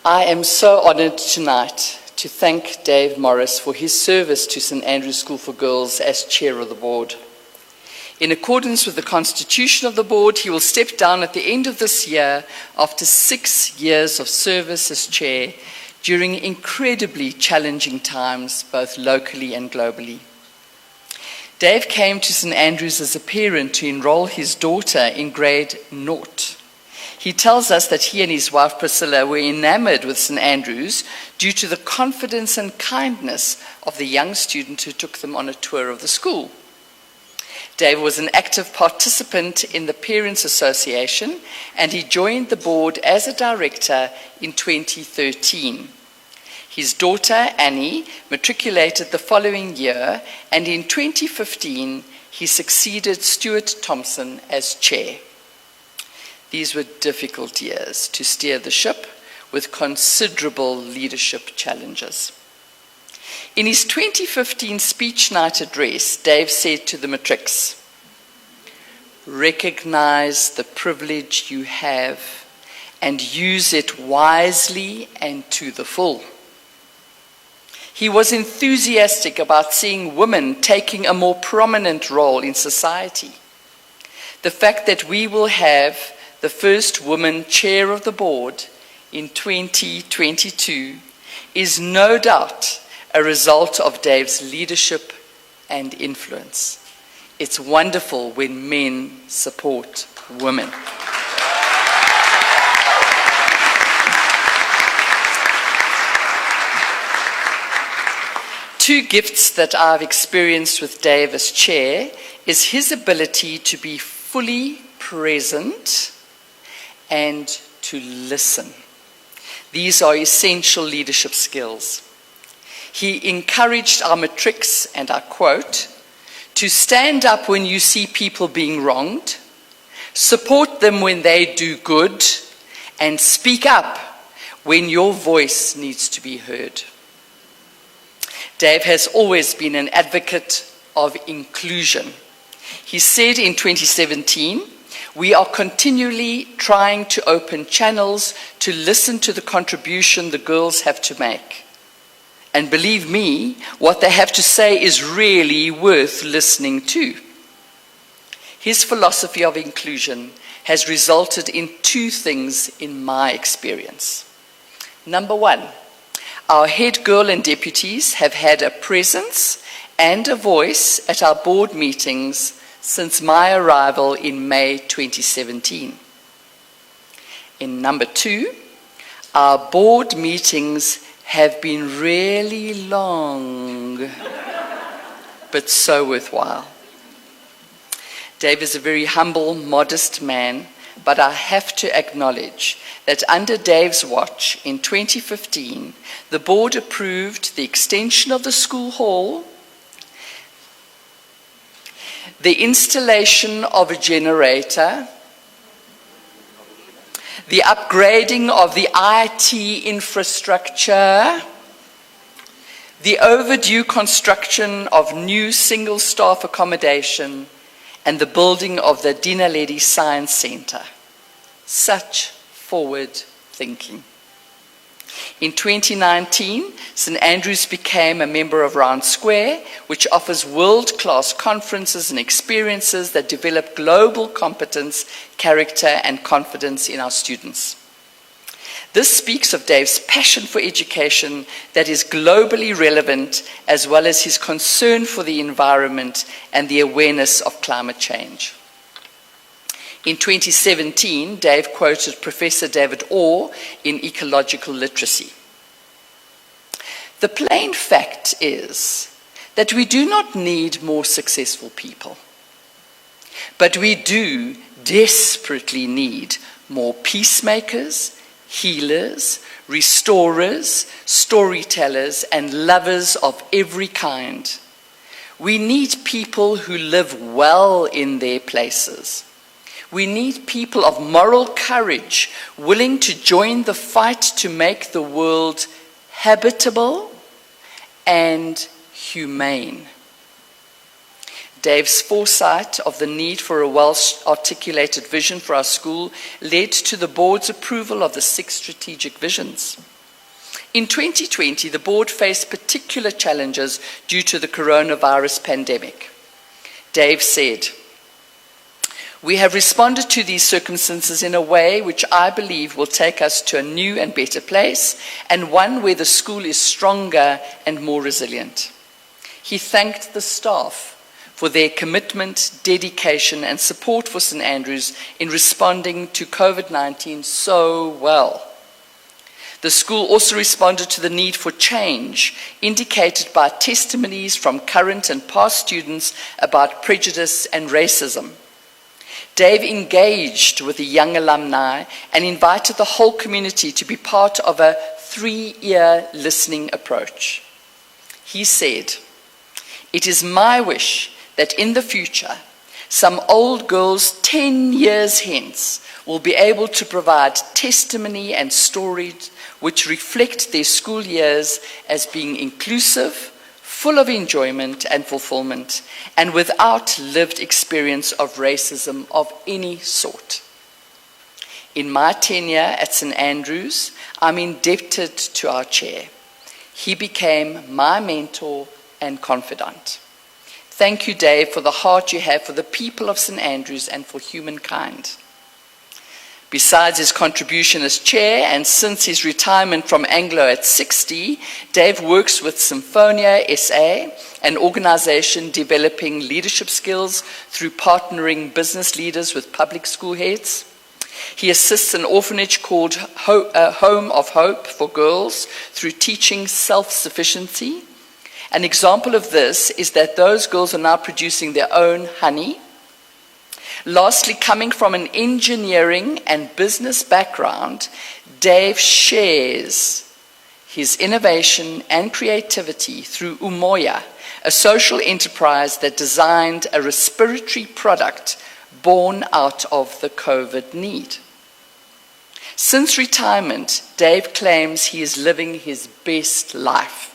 I am so honored tonight to thank Dave Morris for his service to St. Andrew's School for Girls as chair of the board. In accordance with the constitution of the board, he will step down at the end of this year after 6 years of service as chair during incredibly challenging times, both locally and globally. Dave came to St. Andrews as a parent to enroll his daughter in grade 0. He tells us that he and his wife Priscilla were enamored with St. Andrews due to the confidence and kindness of the young student who took them on a tour of the school. Dave was an active participant in the Parents Association, and he joined the board as a director in 2013. His daughter, Annie, matriculated the following year, and in 2015, he succeeded Stuart Thompson as chair. These were difficult years to steer the ship with considerable leadership challenges. In his 2015 speech night address, Dave said to the matrics, "Recognize the privilege you have and use it wisely and to the full." He was enthusiastic about seeing women taking a more prominent role in society. The fact that we will have the first woman chair of the board in 2022 is no doubt a result of Dave's leadership and influence. It's wonderful when men support women. Two gifts that I've experienced with Dave as chair is his ability to be fully present and to listen. These are essential leadership skills. He encouraged our matrics, and I quote, to stand up when you see people being wronged, support them when they do good, and speak up when your voice needs to be heard. Dave has always been an advocate of inclusion. He said in 2017, "We are continually trying to open channels to listen to the contribution the girls have to make. And believe me, what they have to say is really worth listening to." His philosophy of inclusion has resulted in two things in my experience. Number one, our head girl and deputies have had a presence and a voice at our board meetings since my arrival in May 2017. In number two, our board meetings have been really long, but so worthwhile. Dave is a very humble, modest man, but I have to acknowledge that under Dave's watch in 2015, the board approved the extension of the school hall, the installation of a generator, the upgrading of the IT infrastructure, the overdue construction of new single staff accommodation, and the building of the Dinaledi Science Centre. Such forward thinking. In 2019, St. Andrews became a member of Round Square, which offers world-class conferences and experiences that develop global competence, character, and confidence in our students. This speaks of Dave's passion for education that is globally relevant, as well as his concern for the environment and the awareness of climate change. In 2017, Dave quoted Professor David Orr in Ecological Literacy. "The plain fact is that we do not need more successful people, but we do desperately need more peacemakers, healers, restorers, storytellers, and lovers of every kind. We need people who live well in their places. We need people of moral courage, willing to join the fight to make the world habitable and humane." Dave's foresight of the need for a well-articulated vision for our school led to the board's approval of the 6 strategic visions. In 2020, the board faced particular challenges due to the coronavirus pandemic. Dave said, "We have responded to these circumstances in a way which I believe will take us to a new and better place, and one where the school is stronger and more resilient." He thanked the staff for their commitment, dedication, and support for St. Andrews in responding to COVID-19 so well. The school also responded to the need for change, indicated by testimonies from current and past students about prejudice and racism. Dave engaged with the young alumni and invited the whole community to be part of a 3-year listening approach. He said, "It is my wish that in the future, some old girls 10 years hence will be able to provide testimony and stories which reflect their school years as being inclusive, full of enjoyment and fulfillment, and without lived experience of racism of any sort." In my tenure at St. Andrews, I'm indebted to our chair. He became my mentor and confidant. Thank you, Dave, for the heart you have for the people of St. Andrews and for humankind. Besides his contribution as chair, and since his retirement from Anglo at 60, Dave works with Symphonia SA, an organization developing leadership skills through partnering business leaders with public school heads. He assists an orphanage called Home of Hope for Girls through teaching self-sufficiency. An example of this is that those girls are now producing their own honey. Lastly, coming from an engineering and business background, Dave shares his innovation and creativity through Umoya, a social enterprise that designed a respiratory product born out of the COVID need. Since retirement, Dave claims he is living his best life.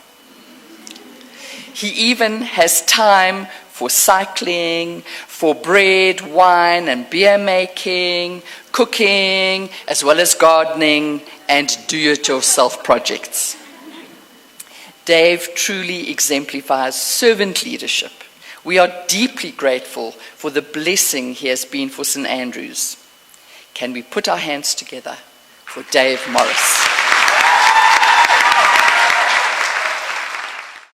He even has time for cycling, for bread, wine, and beer making, cooking, as well as gardening and do-it-yourself projects. Dave truly exemplifies servant leadership. We are deeply grateful for the blessing he has been for St. Andrews. Can we put our hands together for Dave Morris?